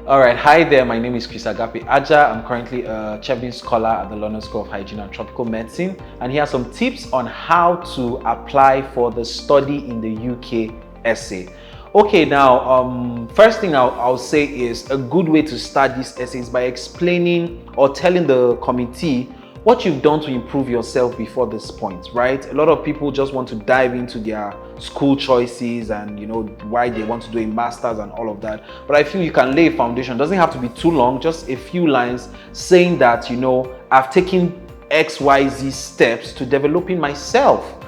All right, hi there. My name is Agape Ajah. I'm currently a Chevening scholar at the London School of Hygiene and Tropical Medicine, and here are some tips on how to apply for the study in the UK essay. Okay, now, first thing I'll say is a good way to start this essay is by explaining or telling the committee what you've done to improve yourself before this point, right? A lot of people just want to dive into their school choices and why they want to do a master's and all of that. But I feel you can lay a foundation. It doesn't have to be too long, just a few lines saying that, I've taken XYZ steps to developing myself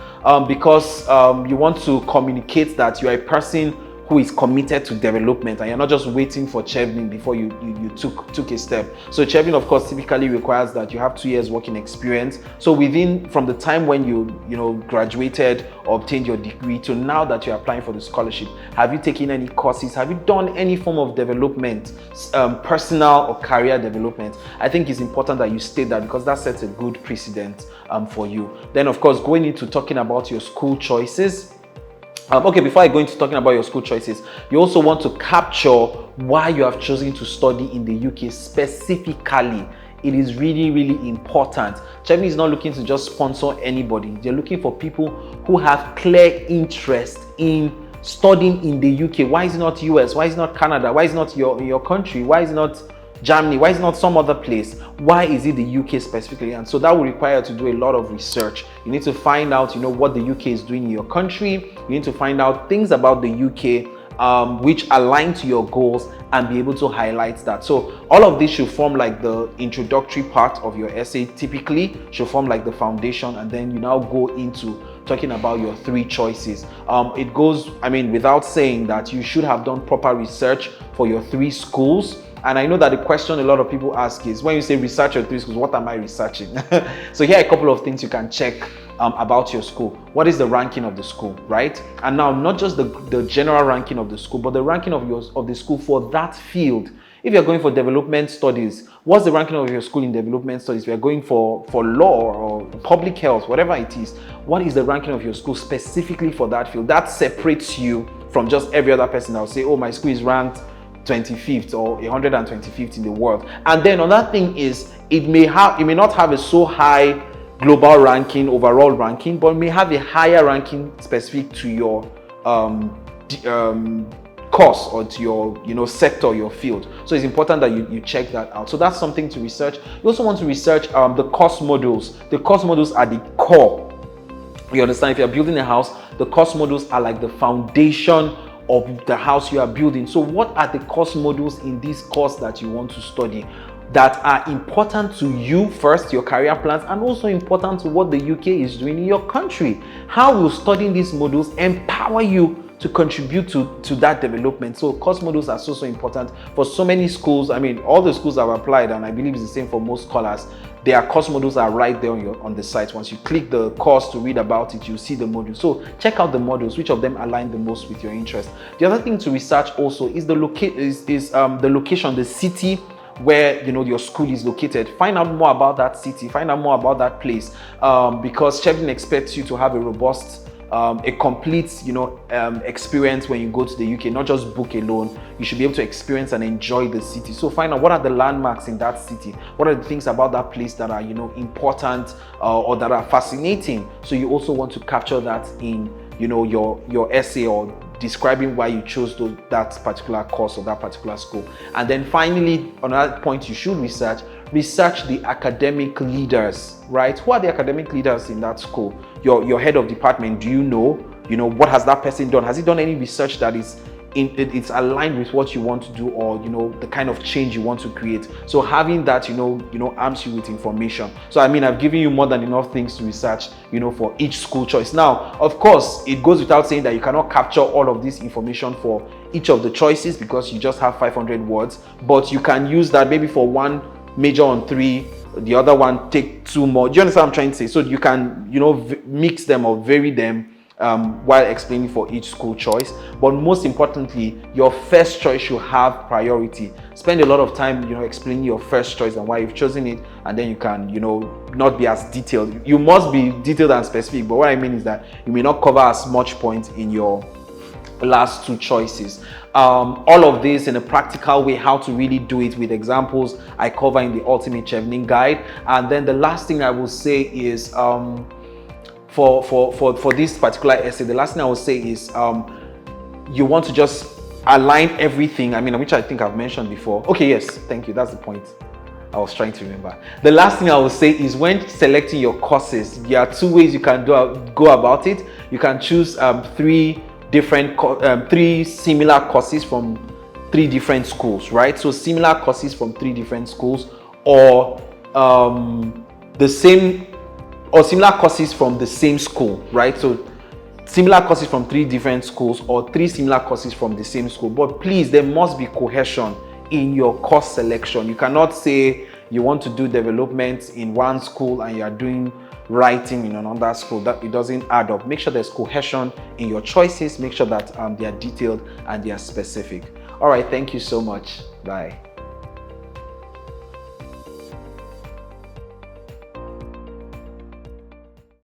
because you want to communicate that you're a person who is committed to development and you're not just waiting for Chevening before you took a step. So Chevening, of course, typically requires that you have 2 years working experience. So from the time when you graduated or obtained your degree to now that you're applying for the scholarship, have you taken any courses? Have you done any form of development, personal or career development? I think it's important that you state that because that sets a good precedent for you. Then, of course, going into talking about your school choices. Okay, before I go into talking about your school choices, you also want to capture why you have chosen to study in the UK specifically. It is really, really important. Chevening is not looking to just sponsor anybody. They're looking for people who have clear interest in studying in the UK. Why is it not US? Why is it not Canada? Why is it not your country? Why is it not Germany? Why is it not some other place? Why is it the UK specifically? And so that will require you to do a lot of research. You need to find out, what the UK is doing in your country. You need to find out things about the UK which align to your goals and be able to highlight that. So all of this should form like the introductory part of your essay, typically should form like the foundation, and then you now go into talking about your 3 choices. It goes, without saying that you should have done proper research for your 3 schools. And I know that the question a lot of people ask is, when you say research your 3 schools, what am I researching? So here are a couple of things you can check about your school. What is the ranking of the school, right? And now not just the general ranking of the school, but the ranking of the school for that field. If you're going for development studies, what's the ranking of your school in development studies? If you're going for law or public health, whatever it is, what is the ranking of your school specifically for that field? That separates you from just every other person that will say, oh, my school is ranked 25th or 125th in the world. And then another thing is it may not have a so high global ranking, overall ranking, but may have a higher ranking specific to your course or to your sector, your field. So it's important that you check that out. So that's something to research. You also want to research the course modules. The course modules are the core. You understand? If you're building a house, the course modules are like the foundation of the house you are building. So what are the course modules in this course that you want to study that are important to you first, your career plans, and also important to what the UK is doing in your country? How will studying these modules empower you to contribute to that development? So course modules are so important for so many schools. All the schools have applied, and I believe it's the same for most scholars. Their course modules are right there on the site. Once you click the course to read about it, you see the module. So check out the modules, which of them align the most with your interest. The other thing to research also is the location, the city where your school is located. Find out more about that city, find out more about that place, because Chevening expects you to have a robust, a complete experience when you go to the UK, not just book alone. You should be able to experience and enjoy the city. So find out what are the landmarks in that city, what are the things about that place that are important or that are fascinating. So you also want to capture that in your essay or describing why you chose that particular course or that particular school. And then finally, another point you should research the academic leaders, right? Who are the academic leaders in that school? Your head of department, do you know? What has that person done? Has he done any research that it's aligned with what you want to do, or the kind of change you want to create? So having that arms you with information. So I've given you more than enough things to research for each school choice. Now, of course, it goes without saying that you cannot capture all of this information for each of the choices because you just have 500 words, but you can use that maybe for one major on 3, the other one take 2 more. Do you understand what I'm trying to say? So you can mix them or vary them while explaining for each school choice. But most importantly, your first choice should have priority. Spend a lot of time explaining your first choice and why you've chosen it, and then you can not be as detailed. You must be detailed and specific, but what I mean is that you may not cover as much point in your last two choices. All of this in a practical way, how to really do it with examples, I cover in the Ultimate Chevening Guide. And then the last thing I will say is for this particular essay, the last thing I will say is you want to just align everything. I mean, which I think I've mentioned before. Okay, yes, thank you. That's the point I was trying to remember. The last thing I will say is when selecting your courses, there are two ways you can go about it. You can choose three similar courses from three different schools, right? So similar courses from three different schools, or similar courses from the same school, right? So similar courses from three different schools, or three similar courses from the same school. But please, there must be cohesion in your course selection. You cannot say you want to do development in one school and you are doing writing in another school. That it doesn't add up. Make sure there's cohesion in your choices. Make sure that they are detailed and they are specific. All right, thank you so much. Bye.